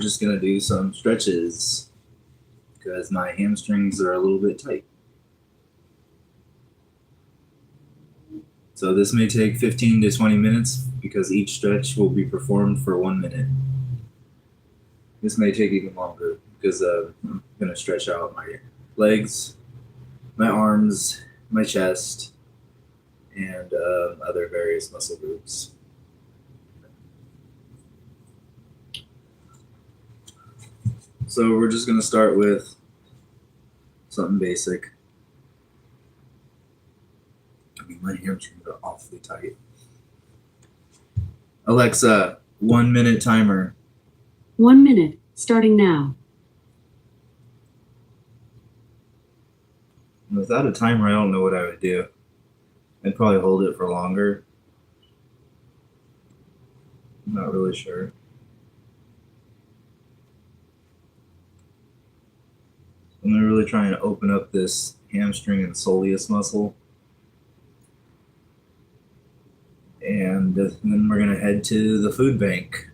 just gonna do some stretches because my hamstrings are a little bit tight. So this may take 15 to 20 minutes because each stretch will be performed for 1 minute. This may take even longer because I'm gonna stretch out my legs, my arms, my chest, and other various muscle groups. So we're just gonna start with something basic. I mean, my hamstrings are awfully tight. Alexa, 1 minute timer. 1 minute, starting now. Without a timer, I don't know what I would do. I'd probably hold it for longer. I'm not really sure. I'm really trying to open up this hamstring and soleus muscle. And then we're going to head to the food bank.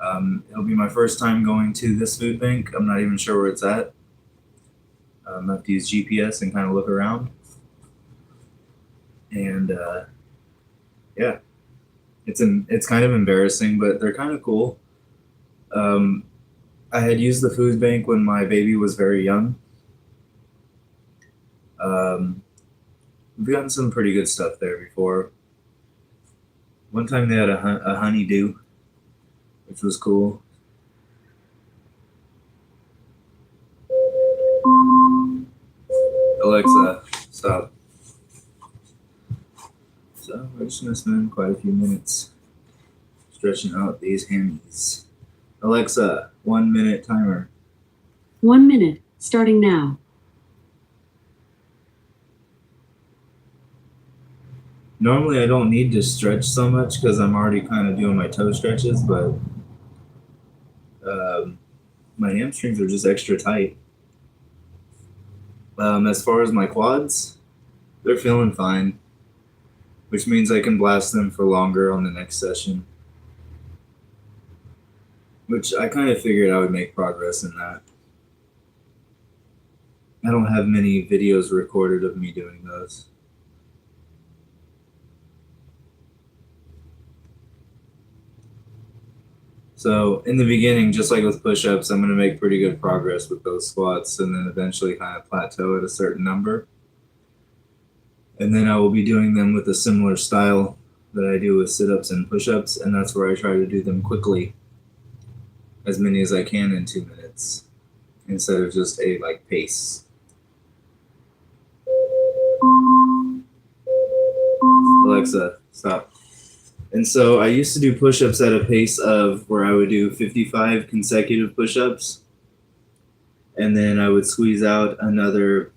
It'll be my first time going to this food bank. I'm not even sure where it's at. I have to use GPS and kind of look around. And yeah, it's kind of embarrassing, but they're kind of cool. I had used the food bank when my baby was very young. We've gotten some pretty good stuff there before. One time they had a honeydew, which was cool. Alexa, stop. So we're just gonna spend quite a few minutes stretching out these hammies. Alexa, 1 minute timer. 1 minute, starting now. Normally I don't need to stretch so much because I'm already kind of doing my toe stretches, but my hamstrings are just extra tight. As far as my quads, they're feeling fine, which means I can blast them for longer on the next session. Which I kind of figured I would make progress in that. I don't have many videos recorded of me doing those. So in the beginning, just like with push-ups, I'm going to make pretty good progress with those squats and then eventually kind of plateau at a certain number. And then I will be doing them with a similar style that I do with sit-ups and push-ups, and that's where I try to do them quickly, as many as I can in 2 minutes, instead of just a pace. Alexa, stop. And so I used to do push-ups at a pace of where I would do 55 consecutive push-ups, and then I would squeeze out another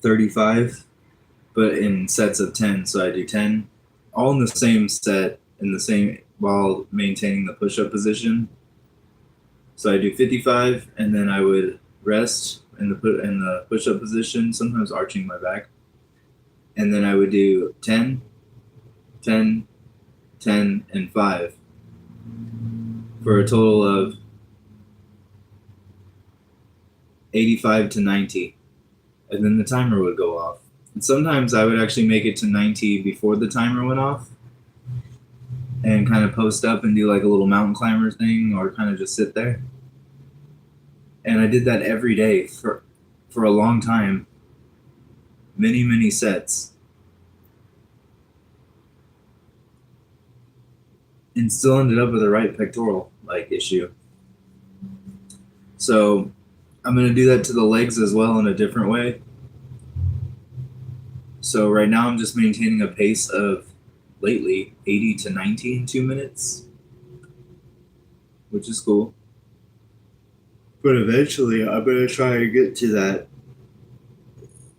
35, but in sets of 10. So I do 10, all in the same set, in the same, while maintaining the push-up position. So I do 55, and then I would rest in the push-up position, sometimes arching my back. And then I would do 10, 10, 10, and 5 for a total of 85 to 90. And then the timer would go off. And sometimes I would actually make it to 90 before the timer went off and kind of post up and do like a little mountain climber thing or kind of just sit there. And I did that every day for a long time, many sets. And still ended up with a right pectoral issue. So I'm going to do that to the legs as well in a different way. So right now I'm just maintaining a pace of, lately, 80 to 90 in 2 minutes, which is cool. But eventually I'm going to try to get to that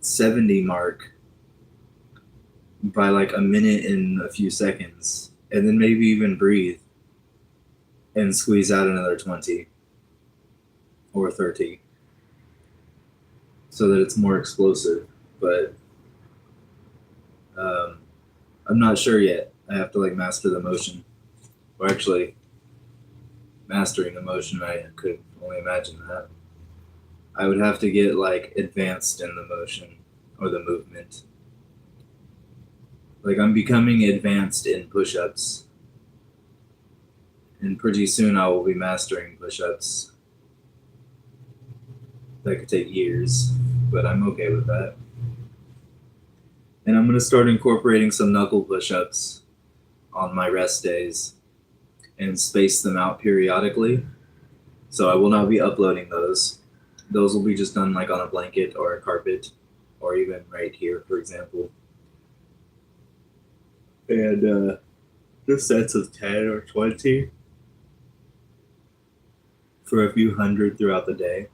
70 mark by a minute and a few seconds. And then maybe even breathe and squeeze out another 20 or 30 so that it's more explosive. But I'm not sure yet. I have to master the motion. Or actually, mastering the motion. I could only imagine that. I would have to get like advanced in the motion or the movement. Like I'm becoming advanced in push-ups. And pretty soon I will be mastering push-ups. That could take years, but I'm okay with that. And I'm gonna start incorporating some knuckle push-ups on my rest days and space them out periodically. So I will not be uploading those. Those will be just done like on a blanket or a carpet or even right here, for example. And just sets of 10 or 20 for a few hundred throughout the day.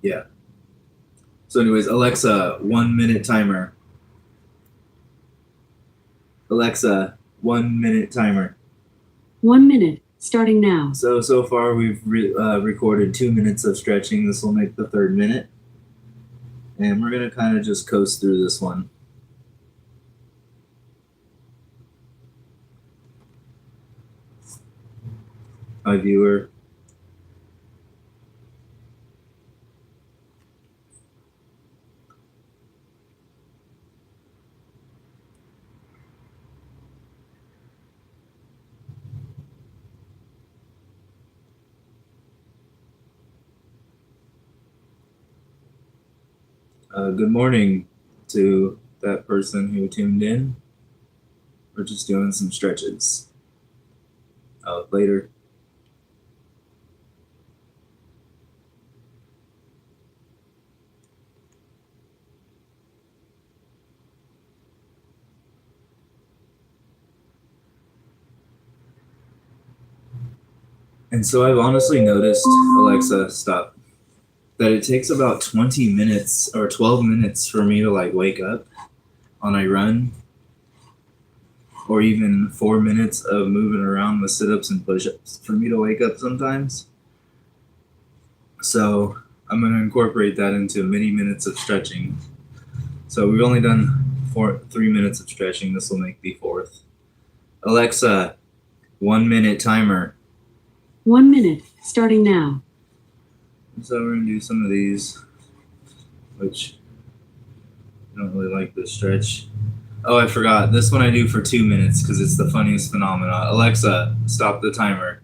Yeah. So anyways, Alexa, 1 minute timer. Alexa, 1 minute timer. 1 minute, starting now. So far we've recorded 2 minutes of stretching. This will make the third minute. And we're going to kind of just coast through this one. Hi, viewer. Good morning to that person who tuned in. We're just doing some stretches. Later. And so I've honestly noticed, Alexa, stop, that it takes about 20 minutes or 12 minutes for me to like wake up on a run, or even 4 minutes of moving around with sit-ups and push-ups for me to wake up sometimes. So I'm going to incorporate that into many minutes of stretching. So we've only done 3 minutes of stretching. This will make the fourth. Alexa, 1 minute timer. 1 minute, starting now. So we're going to do some of these, which I don't really like this stretch. Oh, I forgot. This one I do for 2 minutes because it's the funniest phenomena. Alexa, stop the timer.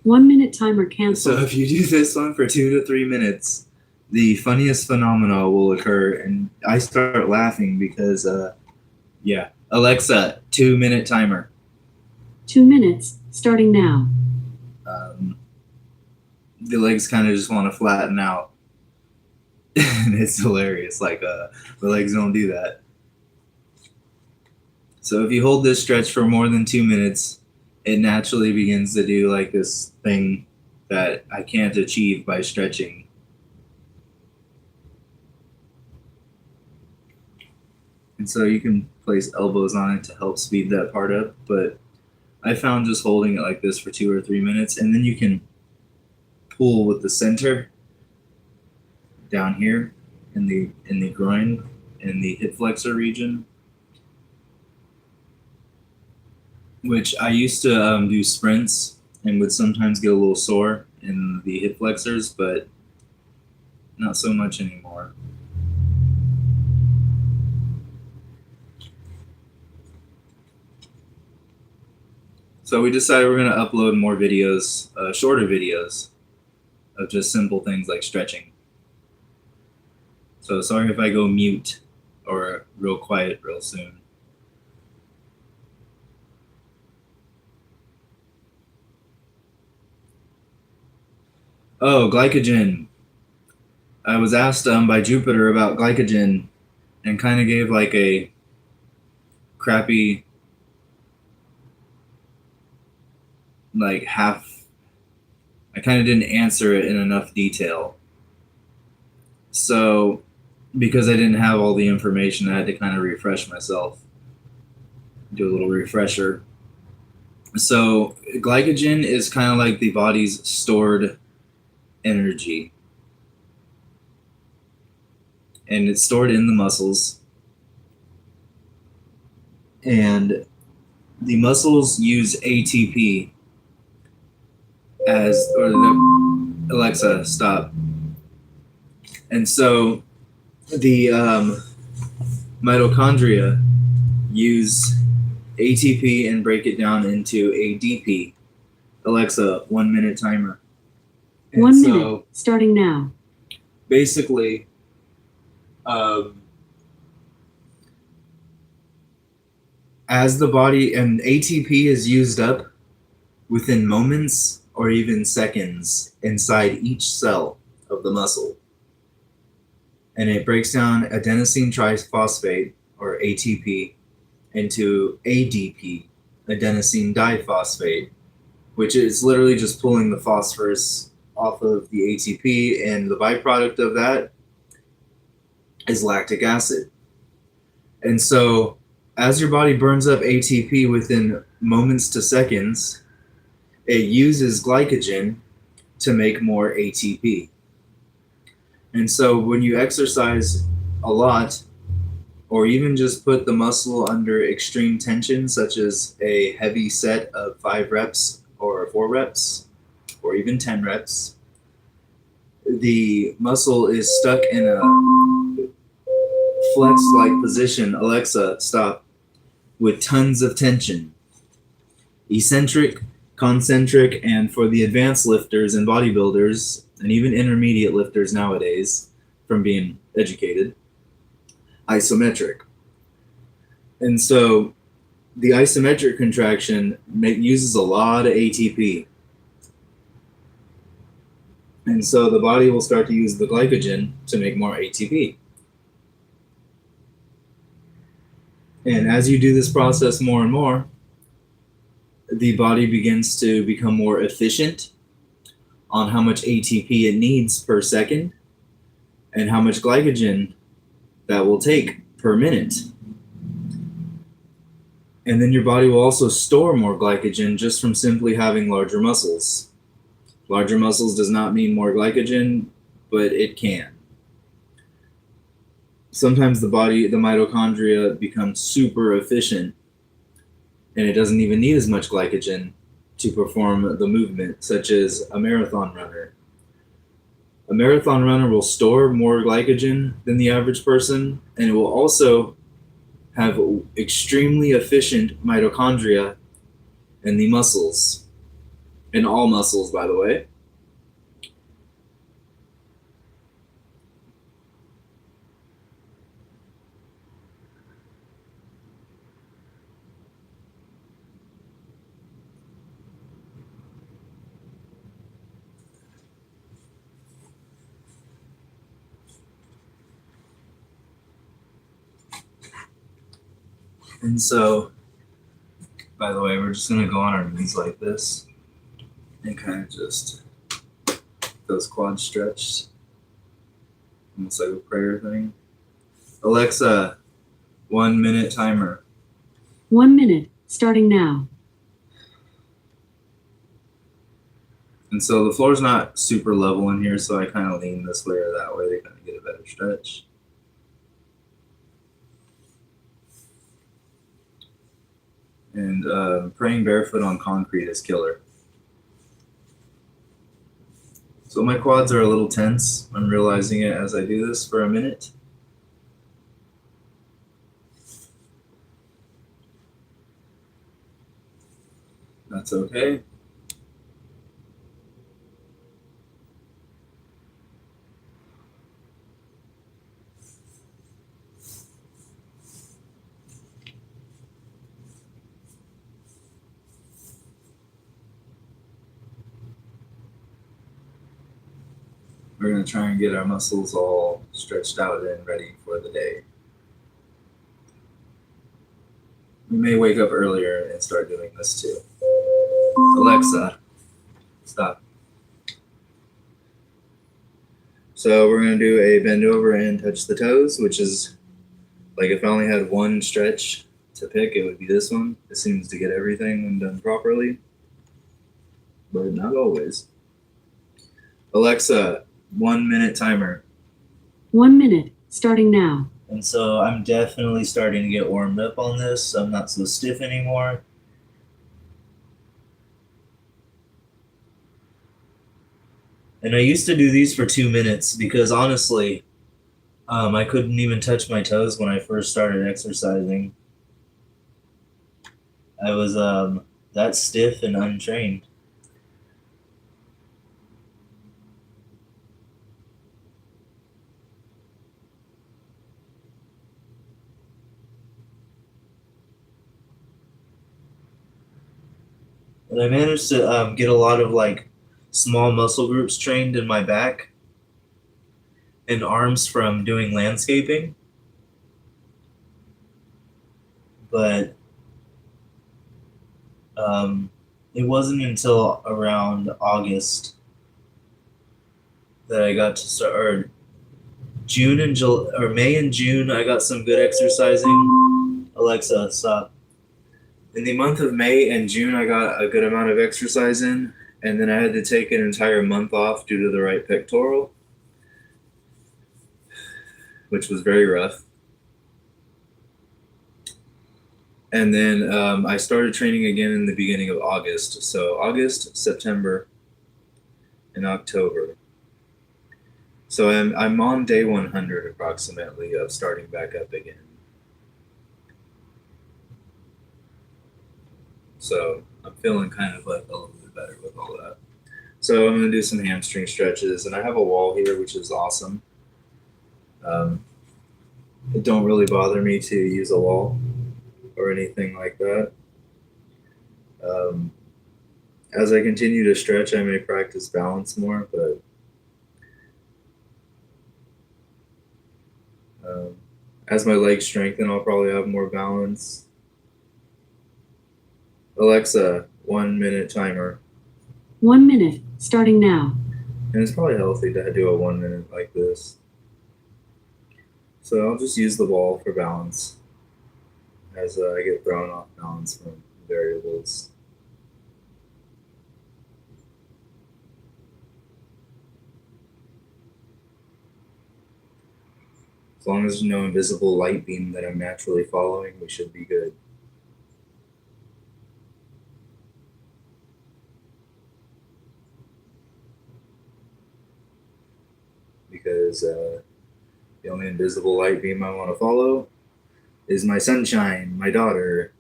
1 minute timer canceled. So if you do this one for 2 to 3 minutes, the funniest phenomena will occur, and I start laughing because, yeah. Alexa, 2 minute timer. 2 minutes, starting now. The legs kind of just want to flatten out. And it's hilarious. Like, the legs don't do that. So if you hold this stretch for more than 2 minutes, it naturally begins to do like this thing that I can't achieve by stretching. And so you can place elbows on it to help speed that part up. But I found just holding it like this for 2 or 3 minutes, and then you can pull with the center down here in the groin, in the hip flexor region, which I used to do sprints and would sometimes get a little sore in the hip flexors, but not so much anymore. So we decided we're going to upload more videos, shorter videos of just simple things like stretching. So sorry if I go mute or real quiet real soon. Oh, glycogen. I was asked by Jupiter about glycogen and kind of gave like a crappy, like half, I kind of didn't answer it in enough detail. So, because I didn't have all the information, I had to kind of refresh myself, do a little refresher. So, glycogen is kind of like the body's stored energy. And it's stored in the muscles. And the muscles use ATP Alexa, stop. And so the mitochondria use ATP and break it down into ADP. Alexa, 1 minute timer. And 1 so minute, starting now. basically, as the body and ATP is used up within moments or even seconds inside each cell of the muscle. And it breaks down adenosine triphosphate, or ATP, into ADP, adenosine diphosphate, which is literally just pulling the phosphorus off of the ATP, and the byproduct of that is lactic acid. And so as your body burns up ATP within moments to seconds, it uses glycogen to make more ATP. And so when you exercise a lot, or even just put the muscle under extreme tension, such as a heavy set of 5 reps or 4 reps, or even 10 reps, the muscle is stuck in a flex-like position. Alexa, stop. With tons of tension. Eccentric, concentric, and for the advanced lifters and bodybuilders, and even intermediate lifters nowadays, from being educated, isometric. And so the isometric contraction uses a lot of ATP. And so the body will start to use the glycogen to make more ATP. And as you do this process more and more, the body begins to become more efficient on how much ATP it needs per second and how much glycogen that will take per minute. And then your body will also store more glycogen just from simply having larger muscles. Larger muscles does not mean more glycogen, but it can. Sometimes the mitochondria becomes super efficient and it doesn't even need as much glycogen to perform the movement, such as a marathon runner. A marathon runner will store more glycogen than the average person, and it will also have extremely efficient mitochondria in the muscles, in all muscles, by the way. And so, by the way, we're just going to go on our knees like this and kind of just those quads stretched, almost like a prayer thing. Alexa, 1 minute timer. 1 minute, starting now. And so the floor's not super level in here, so I kind of lean this way or that way to kind of get a better stretch. And praying barefoot on concrete is killer. So my quads are a little tense. I'm realizing it as I do this for a minute. That's okay. We're going to try and get our muscles all stretched out and ready for the day. We may wake up earlier and start doing this too. Alexa, stop. So we're going to do a bend over and touch the toes, which is like if I only had one stretch to pick, it would be this one. It seems to get everything when done properly, but not always. Alexa, 1 minute timer. 1 minute, starting now. And so I'm definitely starting to get warmed up on this. I'm not so stiff anymore. And I used to do these for 2 minutes because honestly, I couldn't even touch my toes when I first started exercising. I was that stiff and untrained. But I managed to get a lot of like small muscle groups trained in my back and arms from doing landscaping. But um, it wasn't until around August that I got to start, or June and July, or May and June, I got some good exercising. Alexa, stop. In the month of May and June, I got a good amount of exercise in, and then I had to take an entire month off due to the right pectoral, which was very rough. And then I started training again in the beginning of August. So August, September, and October. So I'm on day 100 approximately of starting back up again. So I'm feeling kind of like a little bit better with all that. So I'm gonna do some hamstring stretches, and I have a wall here, which is awesome. It don't really bother me to use a wall or anything like that. Um, as I continue to stretch, I may practice balance more, but as my legs strengthen, I'll probably have more balance. Alexa, 1 minute timer. 1 minute, starting now. And it's probably healthy to do a 1 minute like this. So I'll just use the ball for balance as I get thrown off balance from variables. As long as there's no invisible light beam that I'm naturally following, we should be good. Because the only invisible light beam I want to follow is my sunshine, my daughter.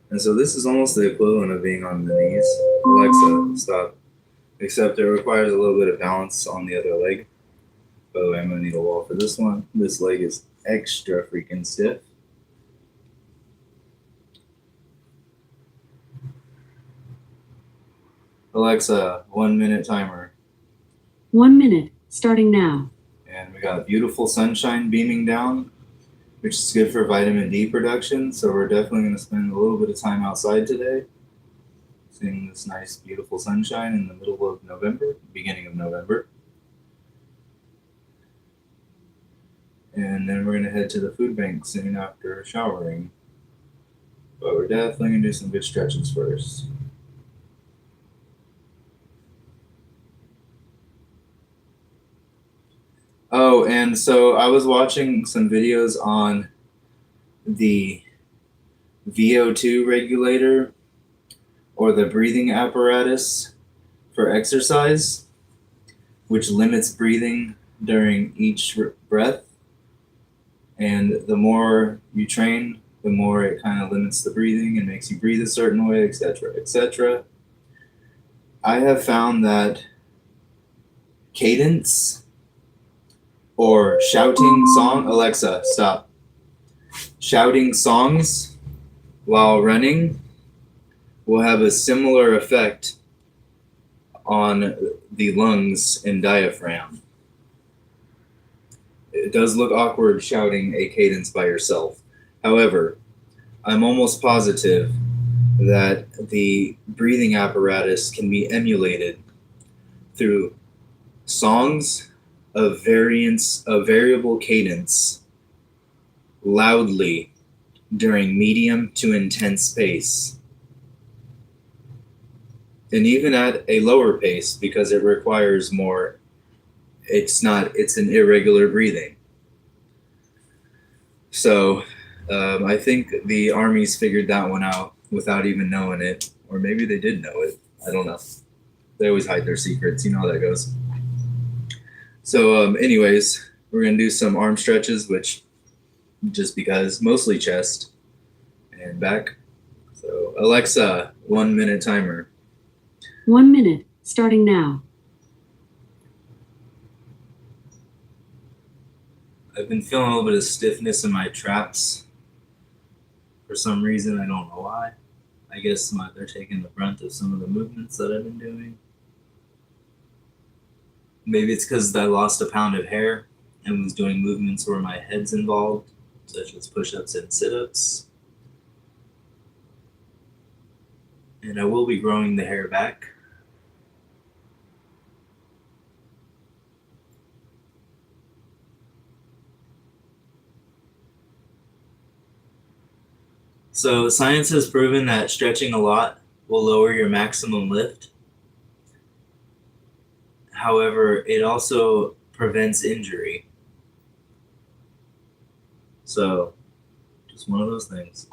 And so this is almost the equivalent of being on the knees. Alexa, stop. Except it requires a little bit of balance on the other leg. By the way, I'm gonna need a wall for this one. This leg is extra freaking stiff. Alexa, 1 minute timer. 1 minute, starting now. And we got beautiful sunshine beaming down, which is good for vitamin D production. So we're definitely going to spend a little bit of time outside today, seeing this nice, beautiful sunshine in the middle of November, beginning of November. And then we're going to head to the food bank soon after showering. But we're definitely going to do some good stretches first. Oh, and so I was watching some videos on the VO2 regulator or the breathing apparatus for exercise, which limits breathing during each breath. And the more you train, the more it kind of limits the breathing and makes you breathe a certain way, etc., etc. I have found that cadence or shouting song, Alexa, stop. Shouting songs while running will have a similar effect on the lungs and diaphragm. It does look awkward shouting a cadence by yourself. However, I'm almost positive that the breathing apparatus can be emulated through songs of variable cadence loudly during medium to intense pace. And even at a lower pace, because it requires more, it's an irregular breathing. So I think the armies figured that one out without even knowing it. Or maybe they did know it. I don't know. They always hide their secrets. You know how that goes. So, anyways, we're going to do some arm stretches, which just because mostly chest and back. So, Alexa, 1 minute timer. 1 minute, starting now. I've been feeling a little bit of stiffness in my traps for some reason. I don't know why. I guess they're taking the brunt of some of the movements that I've been doing. Maybe it's because I lost a pound of hair and was doing movements where my head's involved, such as push-ups and sit-ups. And I will be growing the hair back. So science has proven that stretching a lot will lower your maximum lift. However, it also prevents injury. So, just one of those things.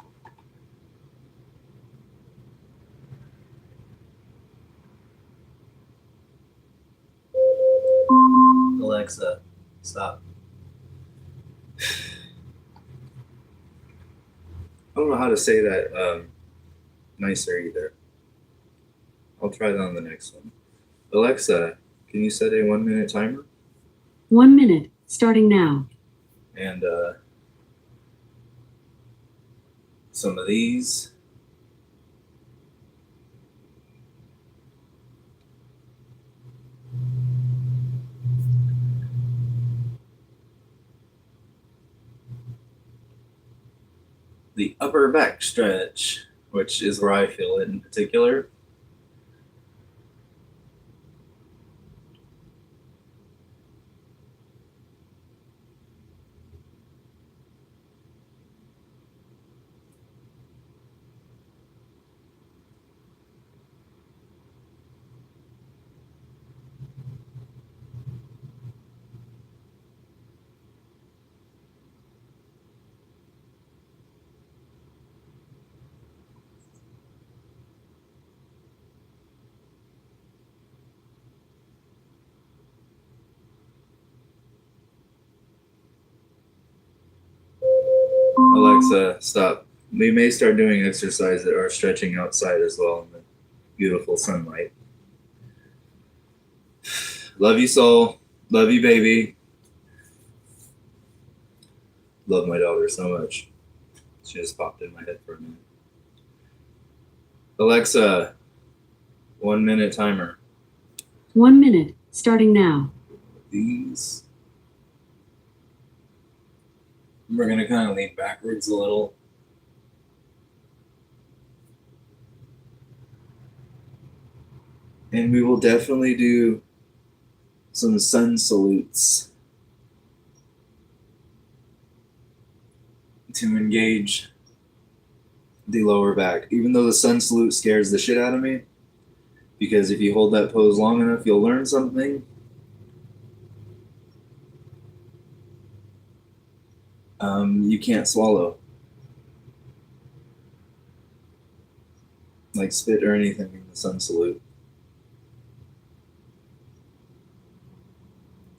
Alexa, stop. I don't know how to say that nicer either. I'll try that on the next one. Alexa, can you set a 1 minute timer? 1 minute, starting now. And some of these. The upper back stretch, which is where I feel it in particular. Alexa, stop. We may start doing exercise or stretching outside as well in the beautiful sunlight. Love you, soul. Love you, baby. Love my daughter so much. She just popped in my head for a minute. Alexa, 1 minute timer. 1 minute, starting now. These. We're going to kind of lean backwards a little. And we will definitely do some sun salutes to engage the lower back. Even though the sun salute scares the shit out of me, because if you hold that pose long enough, you'll learn something. You can't swallow, like spit or anything in the sun salute.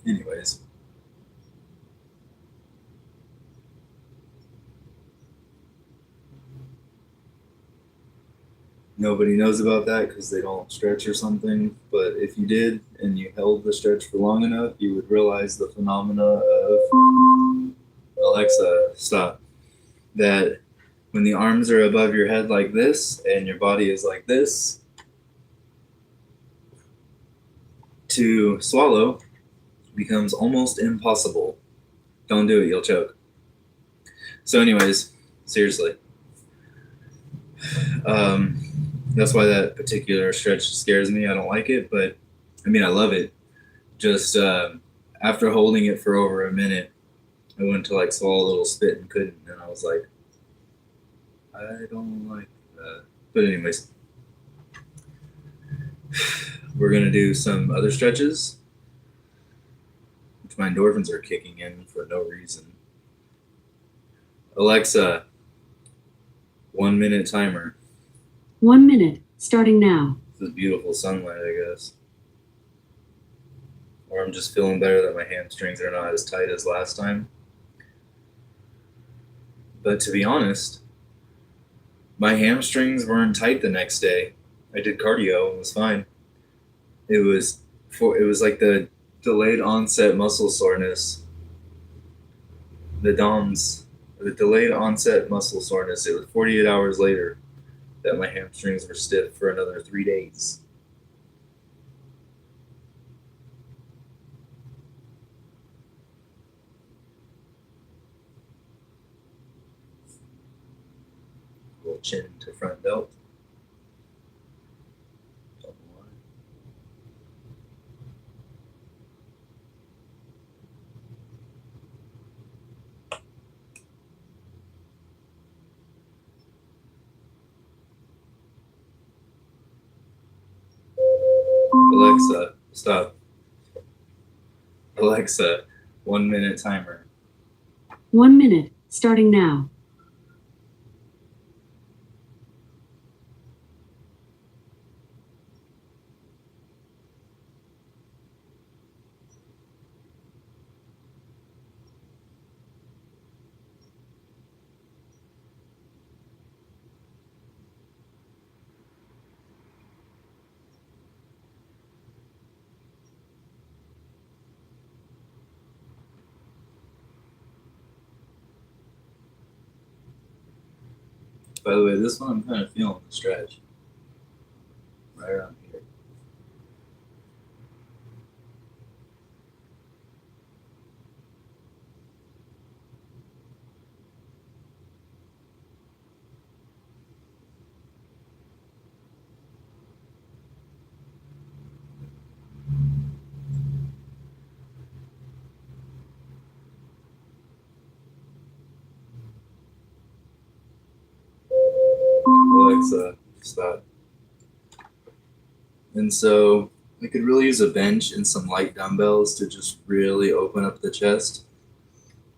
Anyways. Nobody knows about that because they don't stretch or something. But if you did and you held the stretch for long enough, you would realize the phenomena of Alexa, stop. That when the arms are above your head like this and your body is like this, to swallow becomes almost impossible. Don't do it, you'll choke. So anyways, seriously. That's why that particular stretch scares me. I don't like it, but I mean, I love it. Just after holding it for over a minute, I went to like swallow a little spit and couldn't, and I was like, I don't like that. But anyways, We're gonna do some other stretches, which my endorphins are kicking in for no reason. Alexa, 1 minute timer. 1 minute, starting now. This is beautiful sunlight, I guess. Or I'm just feeling better that my hamstrings are not as tight as last time. But to be honest, my hamstrings weren't tight the next day. I did cardio and it was fine. It was like the delayed onset muscle soreness. The DOMS, the delayed onset muscle soreness. It was 48 hours later that my hamstrings were stiff for another 3 days. Little chin to front delt. Double line. Alexa, stop. Alexa, 1 minute timer. 1 minute, starting now. By the way, this one I'm kind of feeling the stretch. Right around here. Alexa, stop. And so I could really use a bench and some light dumbbells to just really open up the chest.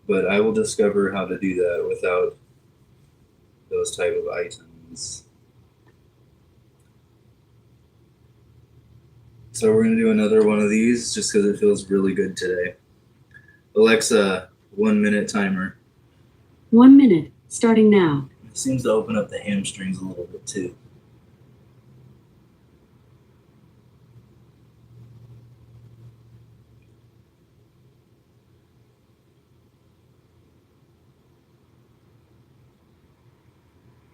But I will discover how to do that without those type of items. So we're gonna do another one of these just because it feels really good today. Alexa, 1 minute timer. 1 minute, starting now. It seems to open up the hamstrings a little bit too.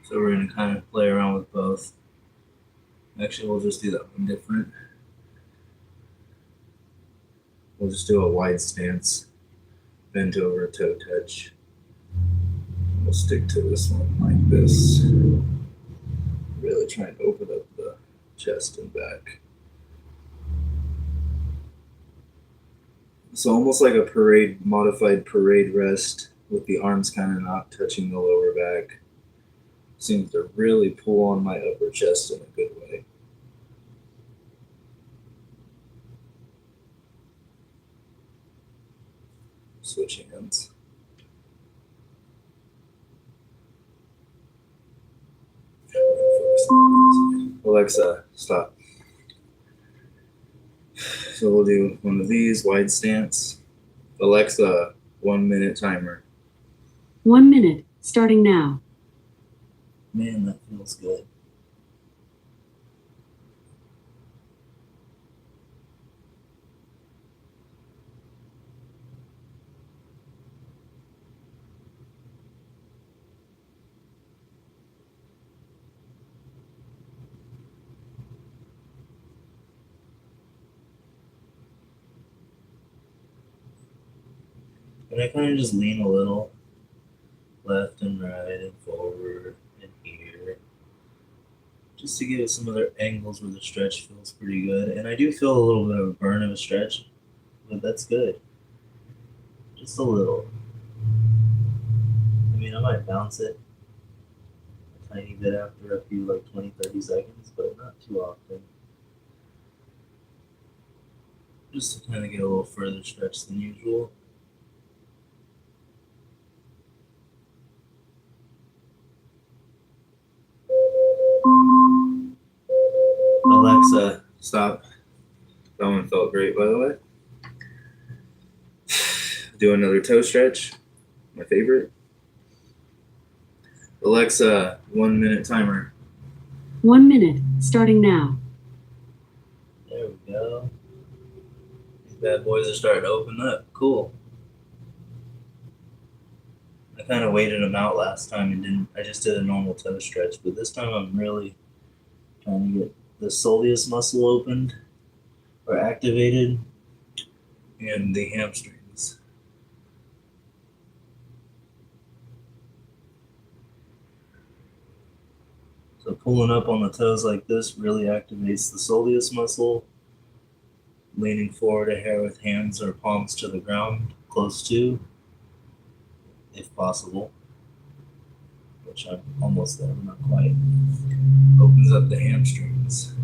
So we're gonna kind of play around with both. Actually, we'll just do that one different. We'll just do a wide stance, bent over toe touch. We'll stick to this one like this. Really try and open up the chest and back. So almost like a modified parade rest with the arms kind of not touching the lower back. Seems to really pull on my upper chest in a good way. Switch hands. Alexa, stop. So we'll do one of these, wide stance. Alexa, 1 minute timer. 1 minute, starting now. Man, that feels good. And I kind of just lean a little left and right and forward and here, just to give it some other angles where the stretch feels pretty good. And I do feel a little bit of a burn of a stretch, but that's good. Just a little. I mean, I might bounce it a tiny bit after a few, like 20, 30 seconds, but not too often. just to kind of get a little further stretch than usual. Alexa, stop. That one felt great, by the way. Do another toe stretch, my favorite. Alexa, 1 minute timer. 1 minute, starting now. There we go. These bad boys are starting to open up. Cool. I kind of waited them out last time and didn't. I just did a normal toe stretch, but this time I'm really trying to get the soleus muscle opened or activated and the hamstrings. So pulling up on the toes like this really activates the soleus muscle. Leaning forward a hair with hands or palms to the ground, close to, if possible, which I'm almost there, but not quite. Opens up the hamstrings.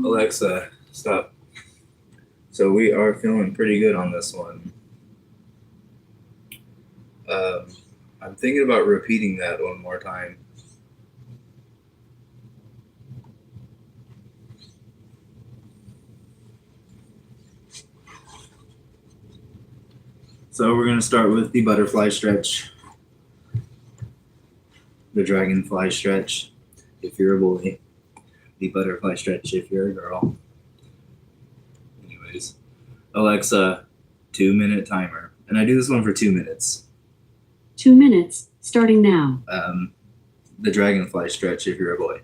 Alexa, stop. So we are feeling pretty good on this one. I'm thinking about repeating that one more time. So we're going to start with the butterfly stretch, the dragonfly stretch if you're a boy, the butterfly stretch if you're a girl. Anyways, Alexa, 2 minute timer. And I do this one for 2 minutes. 2 minutes, starting now. The dragonfly stretch if you're a boy,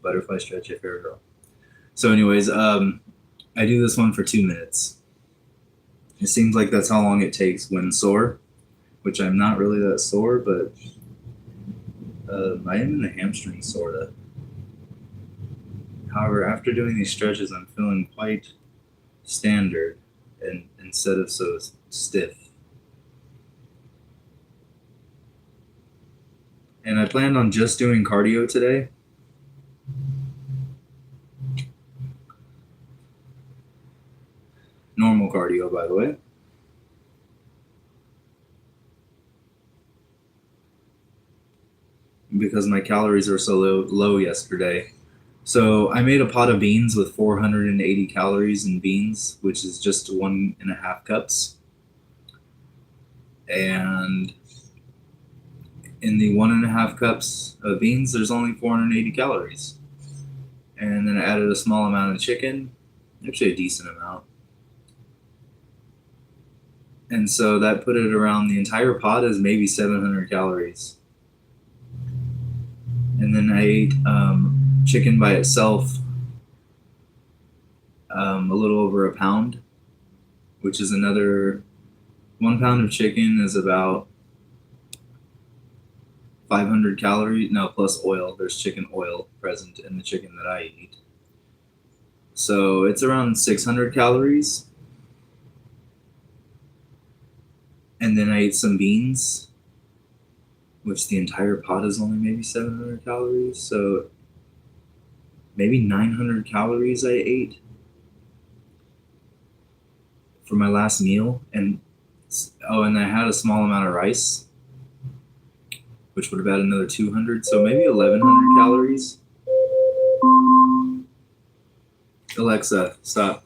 butterfly stretch if you're a girl. So anyways, I do this one for 2 minutes. It seems like that's how long it takes when sore, which I'm not really that sore, but I am in the hamstring sorta. However, after doing these stretches, I'm feeling quite standard and instead of so stiff. And I planned on just doing cardio today. Normal cardio, by the way. Because my calories were so low yesterday. So I made a pot of beans with 480 calories in beans, which is just 1.5 cups. And in the 1.5 cups of beans, there's only 480 calories. And then I added a small amount of chicken, actually a decent amount. And so that put it around, the entire pot is maybe 700 calories. And then I ate chicken by itself, a little over a pound, which is another 1 pound of chicken is about 500 calories. No, plus oil. There's chicken oil present in the chicken that I eat. So it's around 600 calories. And then I ate some beans, which the entire pot is only maybe 700 calories. So maybe 900 calories I ate for my last meal. And I had a small amount of rice, which would have added another 200. So maybe 1,100 calories. Alexa, stop.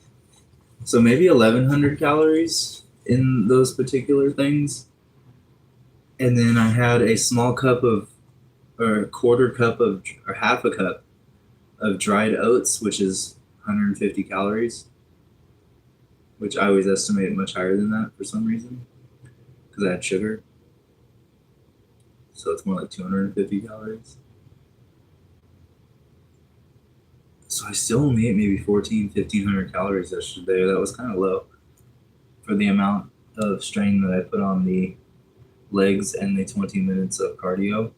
So maybe 1,100 calories in those particular things. And then I had a small cup of, or a quarter cup of, or half a cup of dried oats, which is 150 calories, which I always estimate much higher than that for some reason, because I had sugar. So it's more like 250 calories. So I still only ate maybe 1,500 calories yesterday. That was kind of low for the amount of strain that I put on the legs and the 20 minutes of cardio.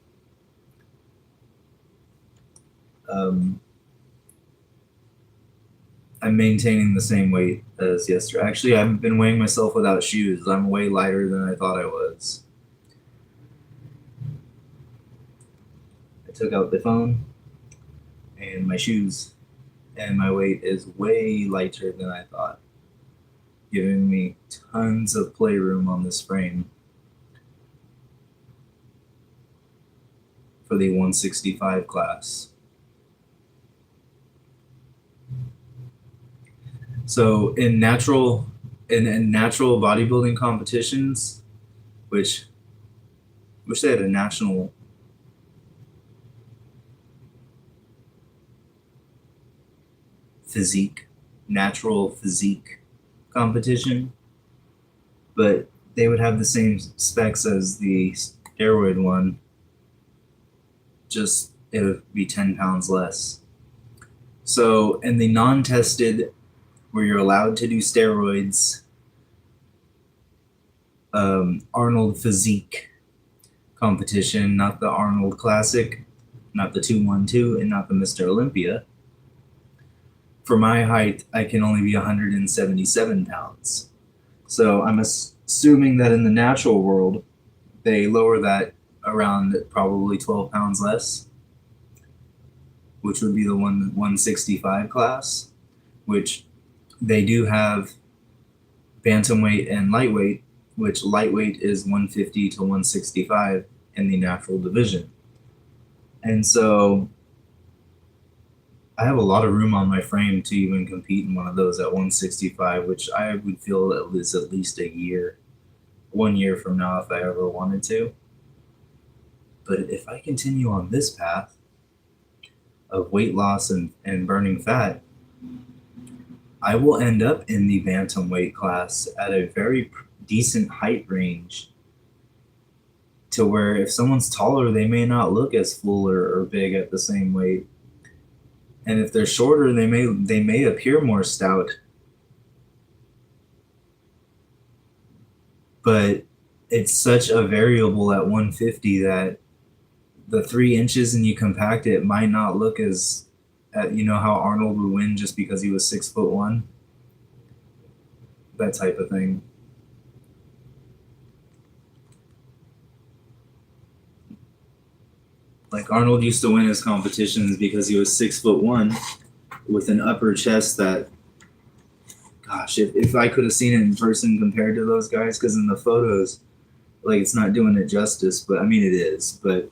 I'm maintaining the same weight as yesterday. Actually, I've been weighing myself without shoes. I'm way lighter than I thought I was. I took out the phone and my shoes, and my weight is way lighter than I thought, giving me tons of playroom on this frame for the 165 class. So in natural bodybuilding competitions, which wish they had a national natural physique competition, but they would have the same specs as the steroid one, just it would be 10 pounds less. So in the non-tested, where you're allowed to do steroids, Arnold Physique competition, not the Arnold Classic, not the 212, and not the Mr. Olympia. For my height, I can only be 177 pounds. So I'm assuming that in the natural world, they lower that around probably 12 pounds less, which would be the 165 class, which they do have bantamweight and lightweight, which lightweight is 150 to 165 in the natural division. And so I have a lot of room on my frame to even compete in one of those at 165, which I would feel is at least 1 year from now if I ever wanted to. But if I continue on this path of weight loss and burning fat, I will end up in the bantamweight class at a very decent height range, to where if someone's taller, they may not look as full or big at the same weight. And if they're shorter, they may appear more stout. But it's such a variable at 150 that the 3 inches and you compact it might not look as, how Arnold would win just because he was 6'1", that type of thing. Like Arnold used to win his competitions because he was 6'1" with an upper chest that, gosh, if I could have seen it in person compared to those guys, because in the photos, like, it's not doing it justice, but I mean it is, but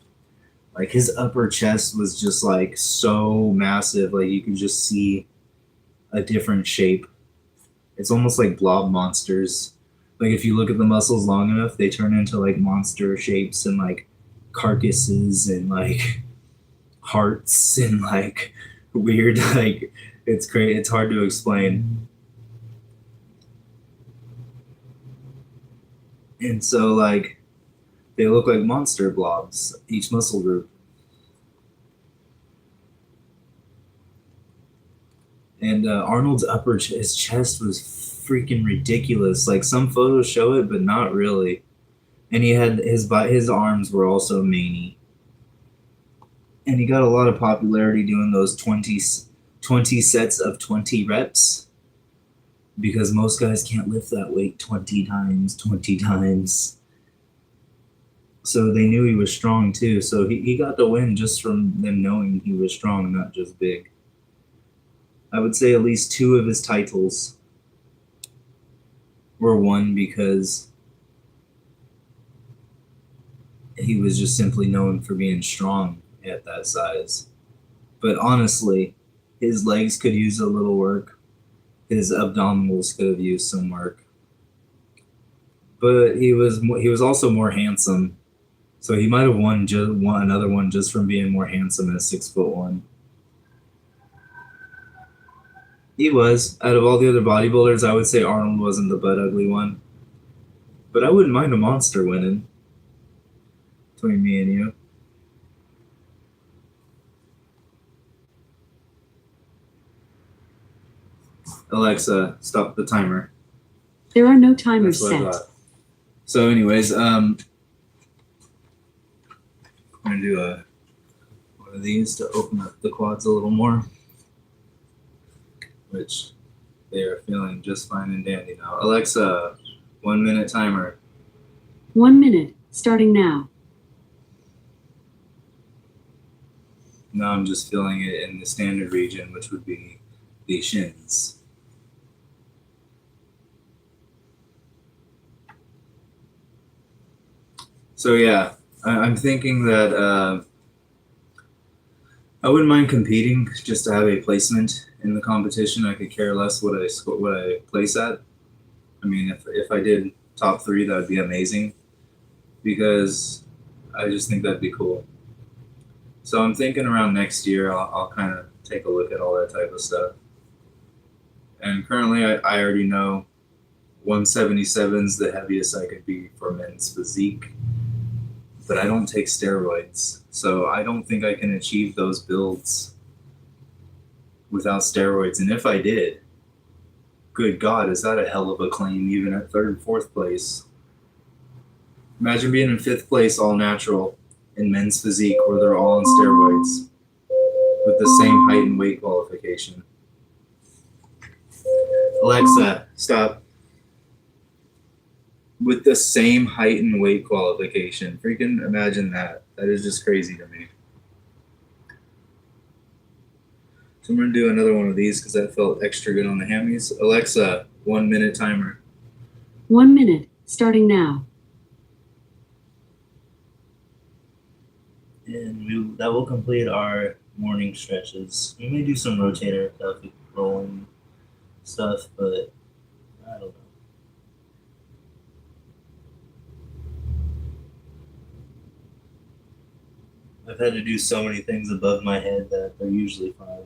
like his upper chest was just like so massive, like you could just see a different shape. It's almost like blob monsters. Like if you look at the muscles long enough, they turn into like monster shapes and like carcasses and like hearts and like weird, like it's great. It's hard to explain. And so like they look like monster blobs, each muscle group. And Arnold's his chest was freaking ridiculous. Like some photos show it, but not really. And he had his arms were also maney. And he got a lot of popularity doing those 20 sets of 20 reps, because most guys can't lift that weight 20 times. So they knew he was strong too. So he got the win just from them knowing he was strong, not just big. I would say at least 2 of his titles were won because he was just simply known for being strong at that size. But honestly, his legs could use a little work. His abdominals could have used some work. But he was also more handsome. So he might have won another one just from being more handsome at 6'1". He was. Out of all the other bodybuilders, I would say Arnold wasn't the butt ugly one. But I wouldn't mind a monster winning. Between me and you. Alexa, stop the timer. There are no timers That's what I set. thought. So anyways, I'm going to do one of these to open up the quads a little more. Which They are feeling just fine and dandy now. Alexa, 1 minute timer. 1 minute, starting now. Now I'm just feeling it in the standard region, which would be the shins. So yeah, I'm thinking that I wouldn't mind competing just to have a placement in the competition. I could care less what I place at. I mean, if I did top 3, that would be amazing because I just think that'd be cool. So I'm thinking around next year, I'll kind of take a look at all that type of stuff. And currently, I already know 177 is the heaviest I could be for men's physique, but I don't take steroids. So I don't think I can achieve those builds without steroids. And if I did, good God, is that a hell of a claim even at 3rd and 4th place? Imagine being in 5th place all natural in men's physique where they're all on steroids with the same height and weight qualification. Alexa, stop. With the same height and weight qualification. Freaking imagine that. That is just crazy to me. So I'm going to do another one of these because that felt extra good on the hammies. Alexa, 1 minute timer. 1 minute, starting now. And that will complete our morning stretches. We may do some rotator cuff rolling stuff, but I don't know. I've had to do so many things above my head that they're usually fine.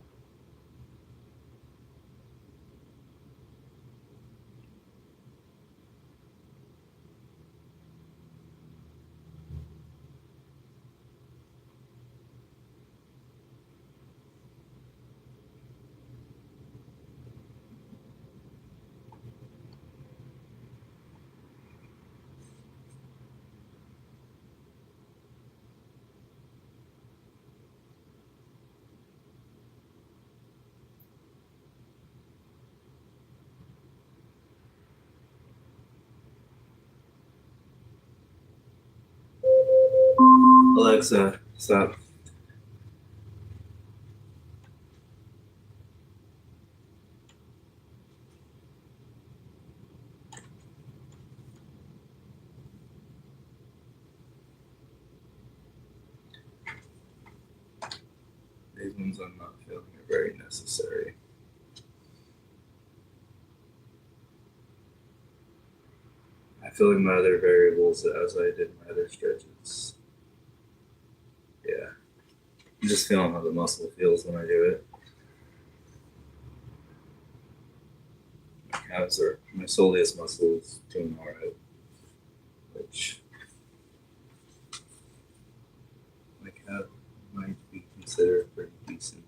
Alexa, stop. These ones I'm not feeling are very necessary. I feel like my other variables as I did my other stretches. Yeah. I'm just feeling how the muscle feels when I do it. My calves are, my soleus muscle is doing alright. Which my calf might be considered pretty decent.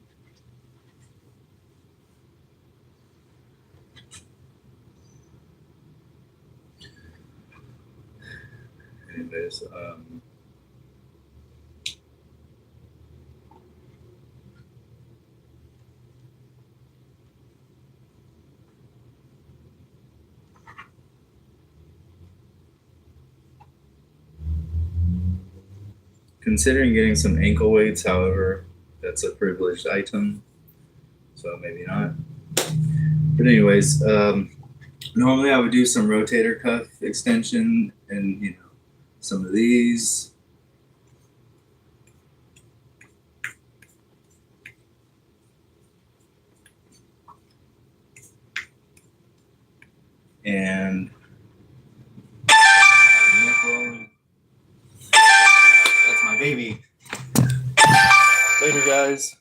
Anyways, considering getting some ankle weights, however, that's a privileged item, so maybe not. But anyways, normally I would do some rotator cuff extension and, you know, some of these. And that's my baby. Later, guys.